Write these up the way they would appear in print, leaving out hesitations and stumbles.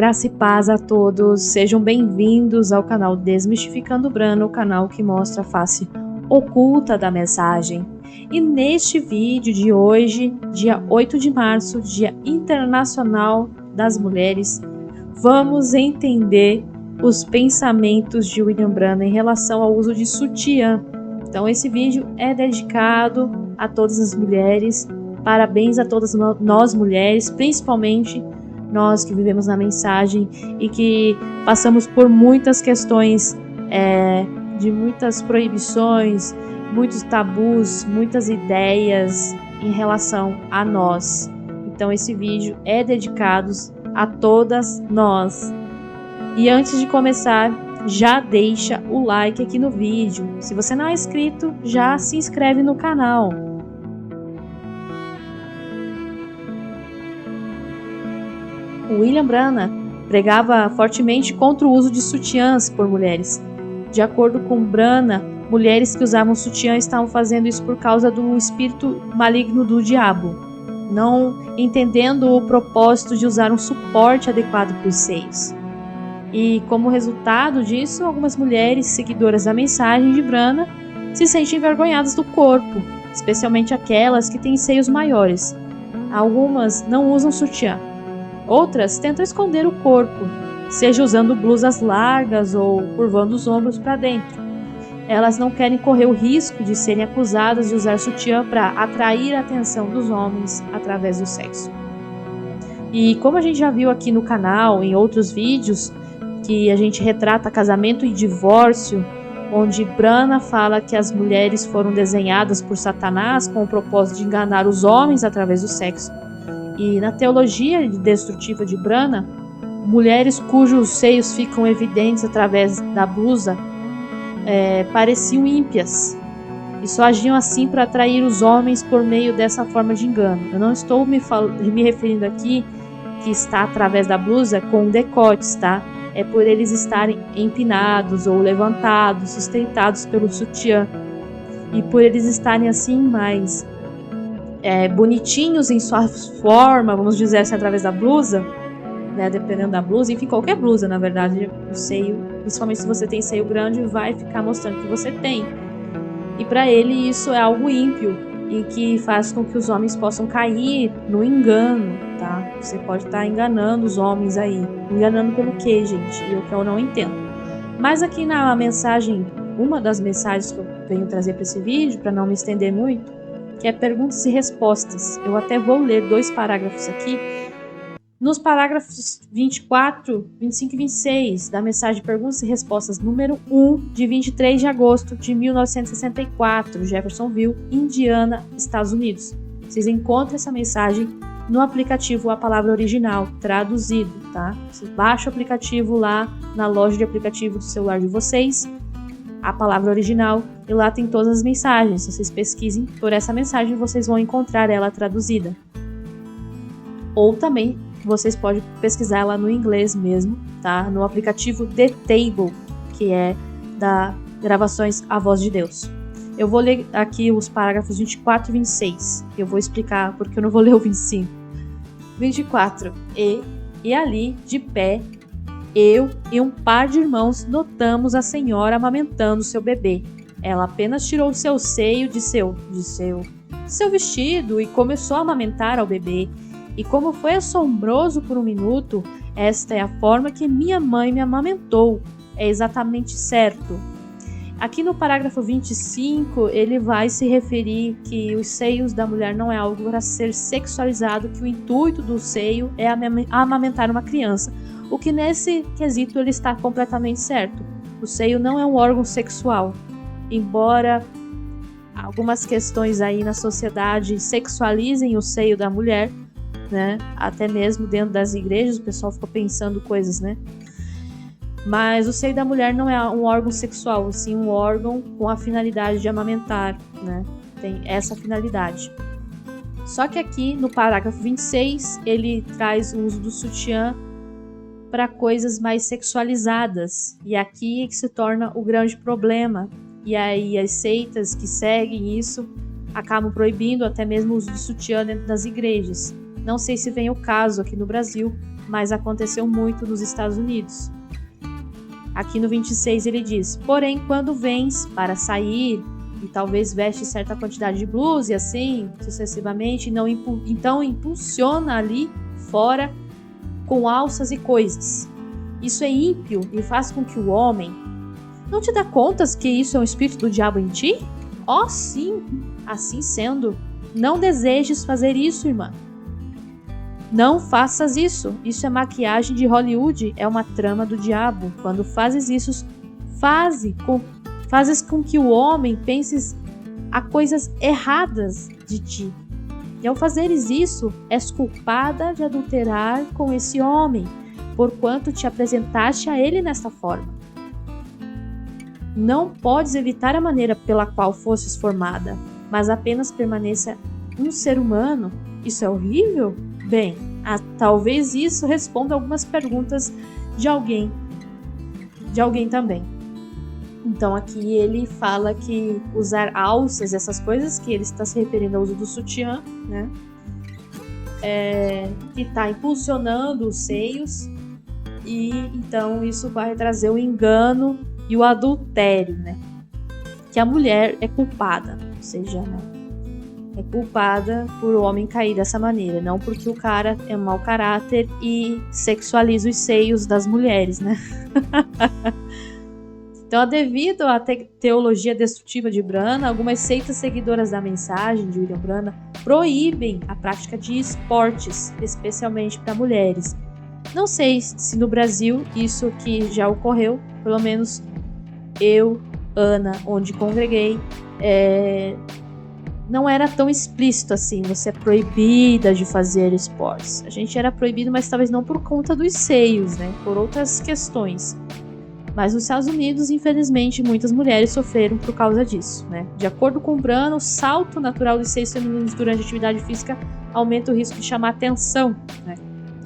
Graça e paz a todos, sejam bem-vindos ao canal Desmistificando Brana, o canal que mostra a face oculta da mensagem. E neste vídeo de hoje, dia 8 de março, Dia Internacional das Mulheres, vamos entender os pensamentos de William Brana em relação ao uso de sutiã. Então esse vídeo é dedicado a todas as mulheres, parabéns a todas nós mulheres, principalmente nós que vivemos na mensagem e que passamos por muitas questões, de muitas proibições, muitos tabus, muitas ideias em relação a nós. Então esse vídeo é dedicado a todas nós. E antes de começar, já deixa o like aqui no vídeo. Se você não é inscrito, já se inscreve no canal. William Brana pregava fortemente contra o uso de sutiãs por mulheres. De acordo com Brana, mulheres que usavam sutiã estavam fazendo isso por causa do espírito maligno do diabo, não entendendo o propósito de usar um suporte adequado para os seios. E como resultado disso, algumas mulheres seguidoras da mensagem de Brana se sentem envergonhadas do corpo, especialmente aquelas que têm seios maiores. Algumas não usam sutiã. Outras tentam esconder o corpo, seja usando blusas largas ou curvando os ombros para dentro. Elas não querem correr o risco de serem acusadas de usar sutiã para atrair a atenção dos homens através do sexo. E como a gente já viu aqui no canal, em outros vídeos, que a gente retrata casamento e divórcio, onde Brana fala que as mulheres foram desenhadas por Satanás com o propósito de enganar os homens através do sexo. E na teologia destrutiva de Brana, mulheres cujos seios ficam evidentes através da blusa pareciam ímpias e só agiam assim para atrair os homens por meio dessa forma de engano. Eu não estou me referindo aqui que está através da blusa com decotes, tá? É por eles estarem empinados ou levantados, sustentados pelo sutiã, e por eles estarem assim mais bonitinhos em sua forma, vamos dizer assim, através da blusa, né, dependendo da blusa, enfim, qualquer blusa, na verdade, o seio, principalmente se você tem seio grande, vai ficar mostrando que você tem. E para ele isso é algo ímpio e que faz com que os homens possam cair no engano, tá? Você pode estar enganando os homens aí. Enganando pelo quê, gente? Eu não entendo. Mas aqui na mensagem, uma das mensagens que eu venho trazer para esse vídeo, para não me estender muito, que é perguntas e respostas. Eu até vou ler 2 parágrafos aqui. Nos parágrafos 24, 25 e 26 da mensagem de perguntas e respostas número 1, de 23 de agosto de 1964, Jeffersonville, Indiana, Estados Unidos. Vocês encontram essa mensagem no aplicativo A Palavra Original, traduzido, tá? Vocês baixam o aplicativo lá na loja de aplicativo do celular de vocês, A Palavra Original, e lá tem todas as mensagens. Se vocês pesquisem por essa mensagem, vocês vão encontrar ela traduzida. Ou também vocês podem pesquisar ela no inglês mesmo, tá? No aplicativo The Table, que é da Gravações A Voz de Deus. Eu vou ler aqui os parágrafos 24 e 26. Eu vou explicar porque eu não vou ler o 25. 24. E ali, de pé, eu e um par de irmãos notamos a senhora amamentando seu bebê. Ela apenas tirou seu seio de seu vestido e começou a amamentar ao bebê. E como foi assombroso por um minuto, esta é a forma que minha mãe me amamentou. É exatamente certo. Aqui no parágrafo 25, ele vai se referir que os seios da mulher não é algo para ser sexualizado, que o intuito do seio é amamentar uma criança. O que nesse quesito ele está completamente certo. O seio não é um órgão sexual. Embora algumas questões aí na sociedade sexualizem o seio da mulher, né? Até mesmo dentro das igrejas o pessoal fica pensando coisas, né? Mas o seio da mulher não é um órgão sexual, sim um órgão com a finalidade de amamentar, né? Tem essa finalidade. Só que aqui no parágrafo 26 ele traz o uso do sutiã para coisas mais sexualizadas, e aqui é que se torna o grande problema. E aí as seitas que seguem isso acabam proibindo até mesmo o uso do sutiã dentro das igrejas. Não sei se vem o caso aqui no Brasil, mas aconteceu muito nos Estados Unidos. Aqui no 26 ele diz: porém, quando vens para sair e talvez veste certa quantidade de blusa e assim sucessivamente, então impulsiona ali fora com alças e coisas. Isso é ímpio e faz com que o homem não te dá contas que isso é um espírito do diabo em ti? Oh, sim! Assim sendo, não desejes fazer isso, irmã. Não faças isso. Isso é maquiagem de Hollywood, é uma trama do diabo. Quando fazes isso, fazes com que o homem pense a coisas erradas de ti. E ao fazeres isso, és culpada de adulterar com esse homem, porquanto te apresentaste a ele nesta forma. Não podes evitar a maneira pela qual fostes formada, mas apenas permaneça um ser humano. Isso é horrível? Bem, talvez isso responda algumas perguntas de alguém também. Então aqui ele fala que usar alças, essas coisas, que ele está se referindo ao uso do sutiã, né? Que está impulsionando os seios, e então isso vai trazer o engano e o adultério, né? Que a mulher é culpada, ou seja, né? É culpada por o homem cair dessa maneira, não porque o cara é mau caráter e sexualiza os seios das mulheres, né? Então, devido à teologia destrutiva de Branham, algumas seitas seguidoras da mensagem de William Branham proíbem a prática de esportes, especialmente para mulheres. Não sei se no Brasil isso que já ocorreu, pelo menos eu, Ana, onde congreguei, não era tão explícito assim, você é proibida de fazer esportes. A gente era proibido, mas talvez não por conta dos seios, né? Por outras questões. Mas nos Estados Unidos, infelizmente, muitas mulheres sofreram por causa disso, né? De acordo com Branham, o salto natural dos seios femininos durante a atividade física aumenta o risco de chamar atenção, né?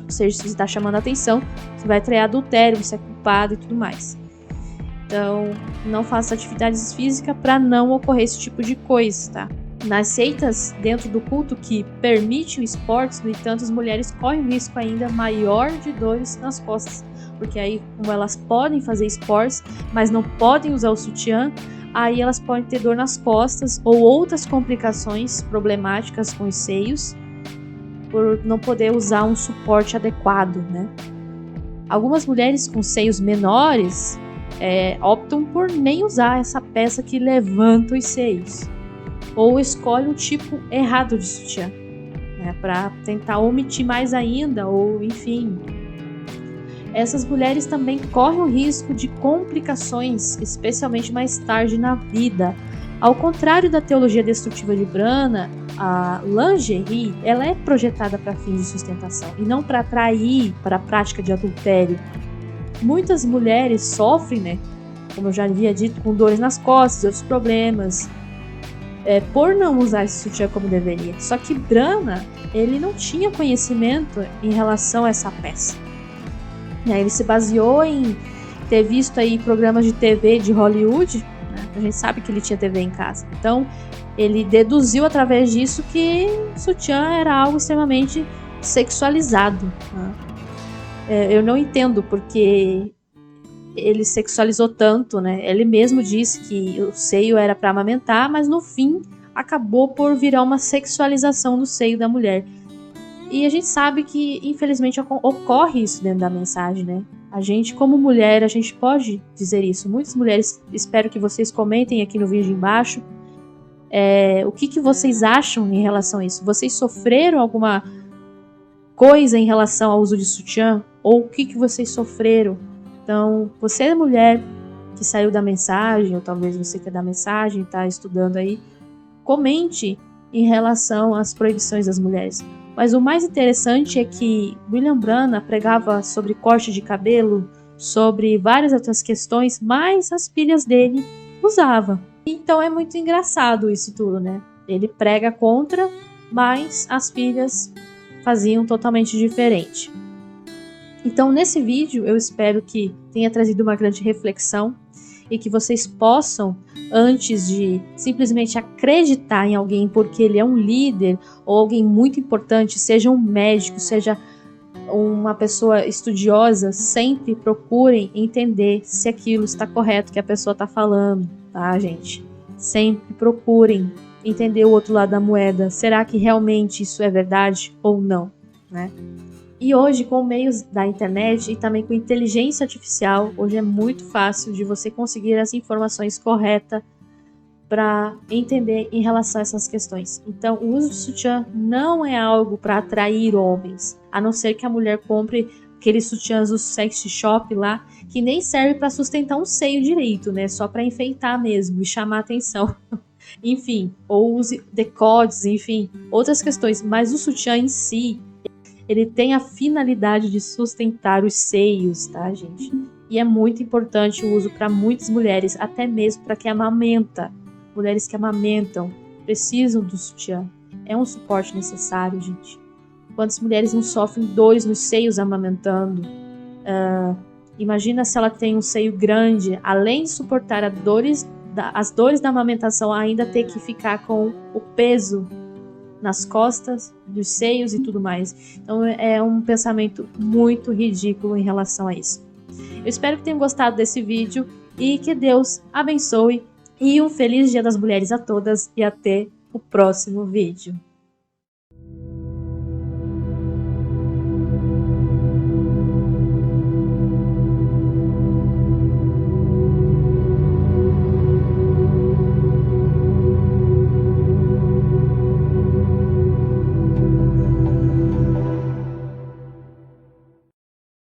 Ou seja, se você está chamando atenção, você vai atrair adultério, você é culpado e tudo mais. Então, não faça atividades físicas para não ocorrer esse tipo de coisa, tá? Nas seitas dentro do culto que permite o esportes, no entanto, as mulheres correm um risco ainda maior de dores nas costas, porque aí, como elas podem fazer esportes, mas não podem usar o sutiã, aí elas podem ter dor nas costas ou outras complicações problemáticas com os seios, por não poder usar um suporte adequado, né? Algumas mulheres com seios menores optam por nem usar essa peça que levanta os seios, ou escolhe um tipo errado de sutiã, né, para tentar omitir mais ainda, ou enfim. Essas mulheres também correm o risco de complicações, especialmente mais tarde na vida. Ao contrário da teologia destrutiva de Branham, a lingerie ela é projetada para fins de sustentação e não para atrair para a prática de adultério. Muitas mulheres sofrem, né, como eu já havia dito, com dores nas costas e outros problemas, por não usar esse sutiã como deveria. Só que Branham, ele não tinha conhecimento em relação a essa peça. Ele se baseou em ter visto aí programas de TV de Hollywood, né? A gente sabe que ele tinha TV em casa. Então, ele deduziu através disso que sutiã era algo extremamente sexualizado, né? Eu não entendo porque ele sexualizou tanto, né? Ele mesmo disse que o seio era para amamentar, mas no fim acabou por virar uma sexualização do seio da mulher. E a gente sabe que, infelizmente, ocorre isso dentro da mensagem, né? A gente, como mulher, a gente pode dizer isso. Muitas mulheres, espero que vocês comentem aqui no vídeo embaixo, o que vocês acham em relação a isso. Vocês sofreram alguma coisa em relação ao uso de sutiã? Ou o que vocês sofreram? Então, você é mulher que saiu da mensagem, ou talvez você que é da mensagem, está estudando aí, comente em relação às proibições das mulheres. Mas o mais interessante é que William Branham pregava sobre corte de cabelo, sobre várias outras questões, mas as filhas dele usavam. Então é muito engraçado isso tudo, né? Ele prega contra, mas as filhas faziam totalmente diferente. Então nesse vídeo eu espero que tenha trazido uma grande reflexão e que vocês possam, antes de simplesmente acreditar em alguém porque ele é um líder ou alguém muito importante, seja um médico, seja uma pessoa estudiosa, sempre procurem entender se aquilo está correto que a pessoa está falando, tá, gente? Sempre procurem entender o outro lado da moeda. Será que realmente isso é verdade ou não, né? E hoje, com meios da internet e também com inteligência artificial, hoje é muito fácil de você conseguir as informações corretas para entender em relação a essas questões. Então, o uso do sutiã não é algo para atrair homens, a não ser que a mulher compre aqueles sutiãs do sexy shop lá, que nem serve para sustentar um seio direito, né? Só para enfeitar mesmo e chamar atenção. Enfim, ou use decotes, enfim, outras questões. Mas o sutiã em si, ele tem a finalidade de sustentar os seios, tá, gente? E é muito importante o uso para muitas mulheres, até mesmo para quem amamenta. Mulheres que amamentam precisam do sutiã. É um suporte necessário, gente. Quantas mulheres não sofrem dores nos seios amamentando? Imagina se ela tem um seio grande, além de suportar as dores da amamentação, ainda ter que ficar com o peso nas costas, dos seios e tudo mais. Então é um pensamento muito ridículo em relação a isso. Eu espero que tenham gostado desse vídeo e que Deus abençoe. E um feliz Dia das Mulheres a todas e até o próximo vídeo.